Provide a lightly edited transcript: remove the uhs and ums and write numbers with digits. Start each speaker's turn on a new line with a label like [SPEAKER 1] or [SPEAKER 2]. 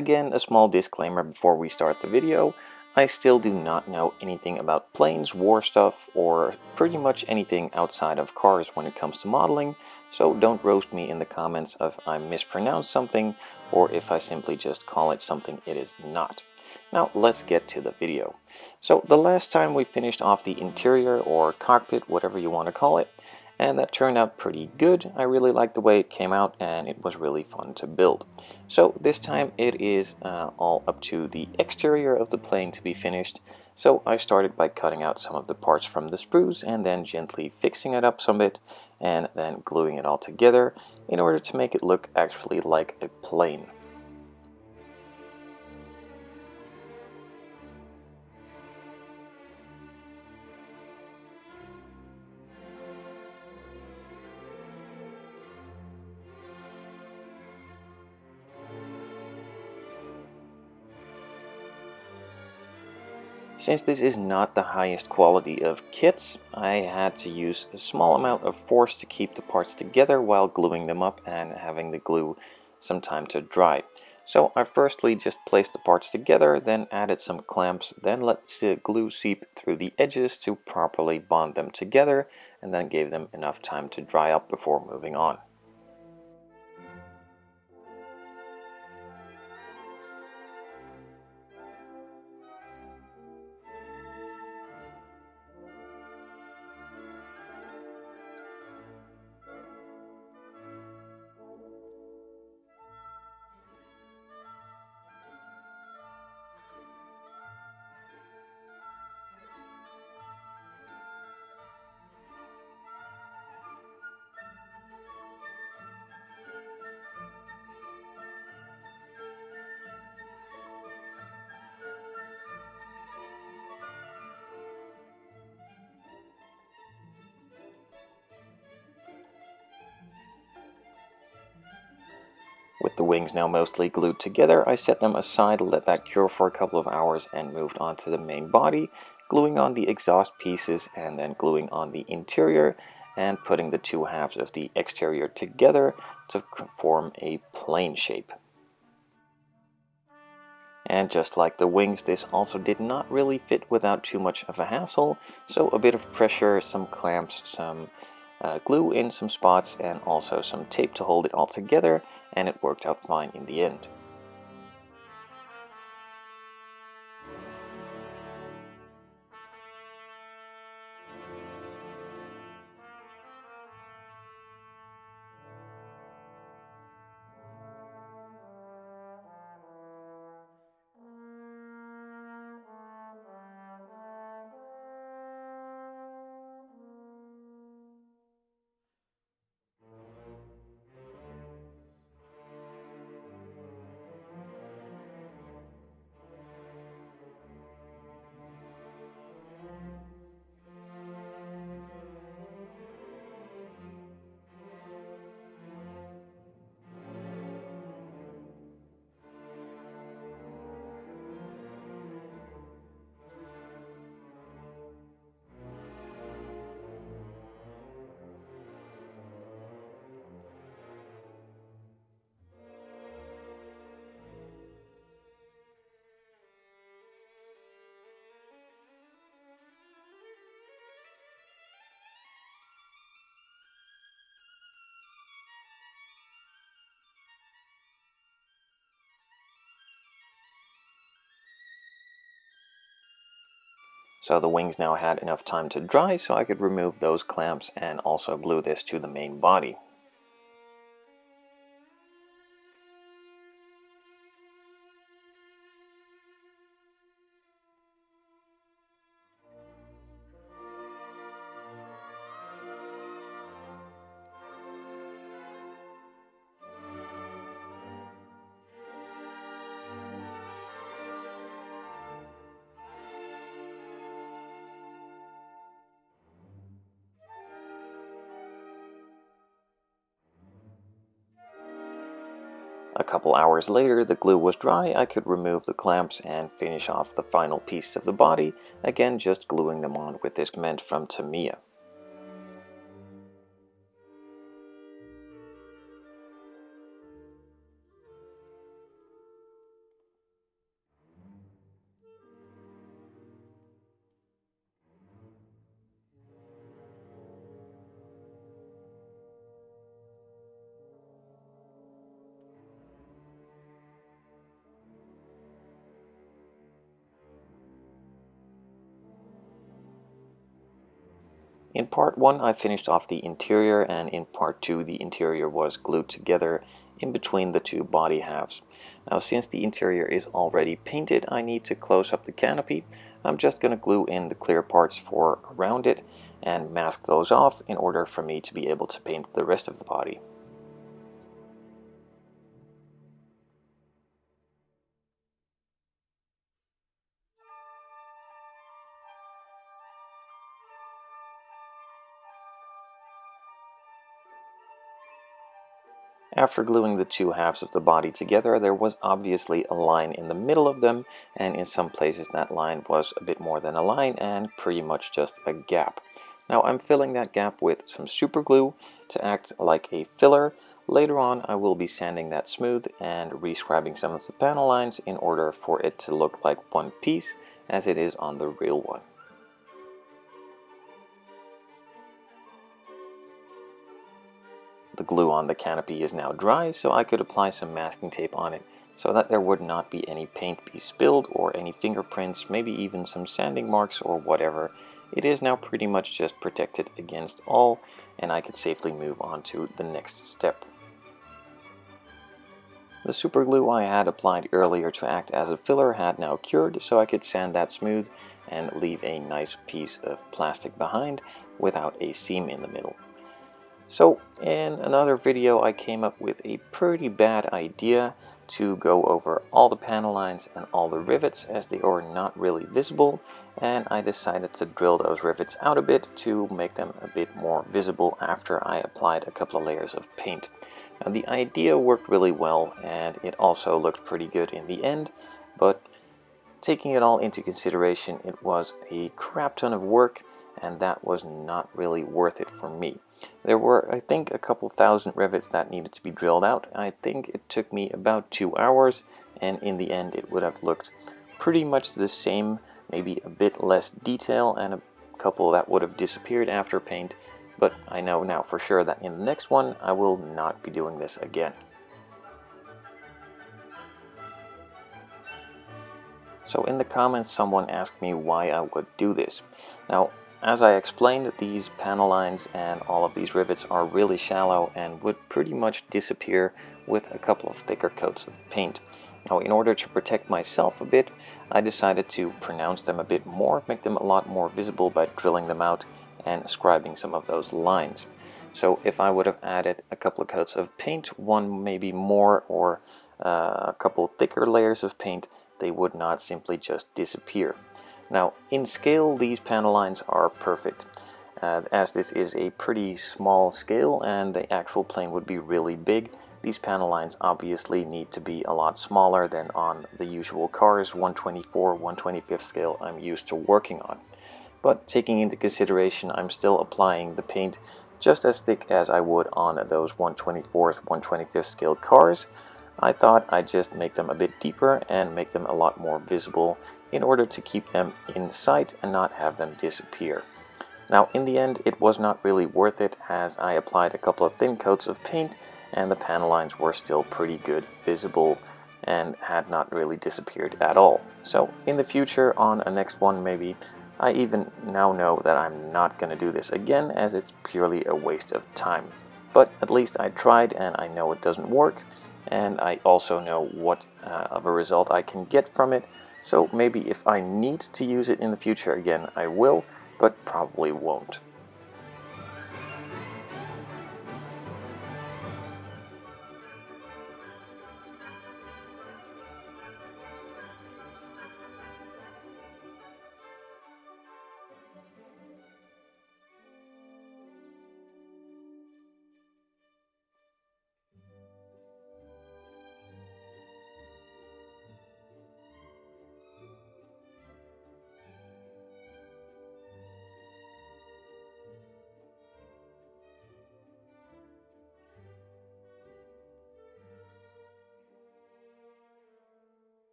[SPEAKER 1] Again, a small disclaimer before we start the video. I still do not know anything about planes, war stuff, or pretty much anything outside of cars when it comes to modeling, so don't roast me in the comments if I mispronounce something or if I simply just call it something it is not. Now let's get to the video. So the last time we finished off the interior or cockpit, whatever you want to call it, and that turned out pretty good. I really liked the way it came out and it was really fun to build. So this time it is all up to the exterior of the plane to be finished. So I started by cutting out some of the parts from the sprues and then gently fixing it up some bit and then gluing it all together in order to make it look actually like a plane. Since this is not the highest quality of kits, I had to use a small amount of force to keep the parts together while gluing them up and having the glue some time to dry. So I firstly just placed the parts together, then added some clamps, then let the glue seep through the edges to properly bond them together, and then gave them enough time to dry up before moving on. With the wings now mostly glued together, I set them aside, let that cure for a couple of hours, and moved on to the main body, gluing on the exhaust pieces and then gluing on the interior and putting the two halves of the exterior together to form a plane shape. And just like the wings, this also did not really fit without too much of a hassle, so a bit of pressure, some clamps, some glue in some spots, and also some tape to hold it all together, and it worked out fine in the end. So the wings now had enough time to dry so I could remove those clamps and also glue this to the main body. A couple hours later, the glue was dry. I could remove the clamps and finish off the final pieces of the body, again just gluing them on with this cement from Tamiya. In part 1 I finished off the interior, and in part 2 the interior was glued together in between the two body halves. Now since the interior is already painted, I need to close up the canopy. I'm just going to glue in the clear parts for around it and mask those off in order for me to be able to paint the rest of the body. After gluing the two halves of the body together, there was obviously a line in the middle of them, and in some places that line was a bit more than a line and pretty much just a gap. Now I'm filling that gap with some super glue to act like a filler. Later on I will be sanding that smooth and rescribing some of the panel lines in order for it to look like one piece as it is on the real one. The glue on the canopy is now dry, so I could apply some masking tape on it so that there would not be any paint be spilled or any fingerprints, maybe even some sanding marks or whatever. It is now pretty much just protected against all, and I could safely move on to the next step. The super glue I had applied earlier to act as a filler had now cured, so I could sand that smooth and leave a nice piece of plastic behind without a seam in the middle. So in another video I came up with a pretty bad idea to go over all the panel lines and all the rivets as they are not really visible, and I decided to drill those rivets out a bit to make them a bit more visible after I applied a couple of layers of paint. Now the idea worked really well and it also looked pretty good in the end, but taking it all into consideration, it was a crap ton of work and that was not really worth it for me. There were, I think, a couple thousand rivets that needed to be drilled out. I think it took me about 2 hours, and in the end it would have looked pretty much the same, maybe a bit less detail and a couple that would have disappeared after paint, but I know now for sure that in the next one I will not be doing this again. So in the comments someone asked me why I would do this. Now, as I explained, these panel lines and all of these rivets are really shallow and would pretty much disappear with a couple of thicker coats of paint. Now, in order to protect myself a bit, I decided to pronounce them a bit more, make them a lot more visible by drilling them out and scribing some of those lines. So if I would have added a couple of coats of paint, one maybe more or a couple thicker layers of paint, they would not simply just disappear. Now, in scale, these panel lines are perfect, as this is a pretty small scale and the actual plane would be really big. These panel lines obviously need to be a lot smaller than on the usual cars 1/24, 1/25 scale I'm used to working on. But taking into consideration I'm still applying the paint just as thick as I would on those 1/24th, 1/25th scale cars, I thought I'd just make them a bit deeper and make them a lot more visible in order to keep them in sight and not have them disappear. Now in the end it was not really worth it, as I applied a couple of thin coats of paint and the panel lines were still pretty good visible and had not really disappeared at all. So in the future, on a next one maybe, I even now know that I'm not going to do this again, as it's purely a waste of time. But at least I tried and I know it doesn't work, and I also know what of a result I can get from it. So maybe if I need to use it in the future again, I will, but probably won't.